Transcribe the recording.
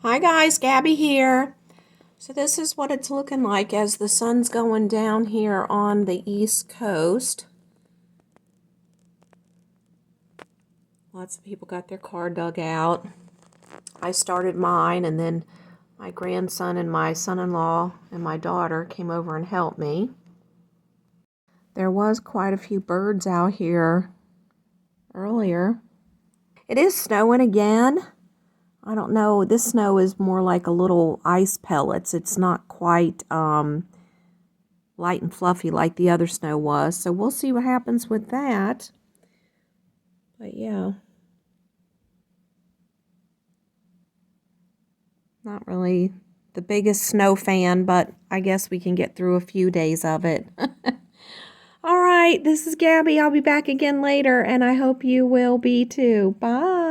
Hi guys, Gabby here. So this is what it's looking like as the sun's going down here on the East Coast. Lots of people got their car dug out. I started mine, and then my grandson and my son-in-law and my daughter came over and helped me. There was quite a few birds out here earlier. It is snowing again. I don't know, this snow is more like a little ice pellets. It's not quite light and fluffy like the other snow was. So we'll see what happens with that. But yeah. Not really the biggest snow fan, but I guess we can get through a few days of it. All right, this is Gabby. I'll be back again later, and I hope you will be too. Bye.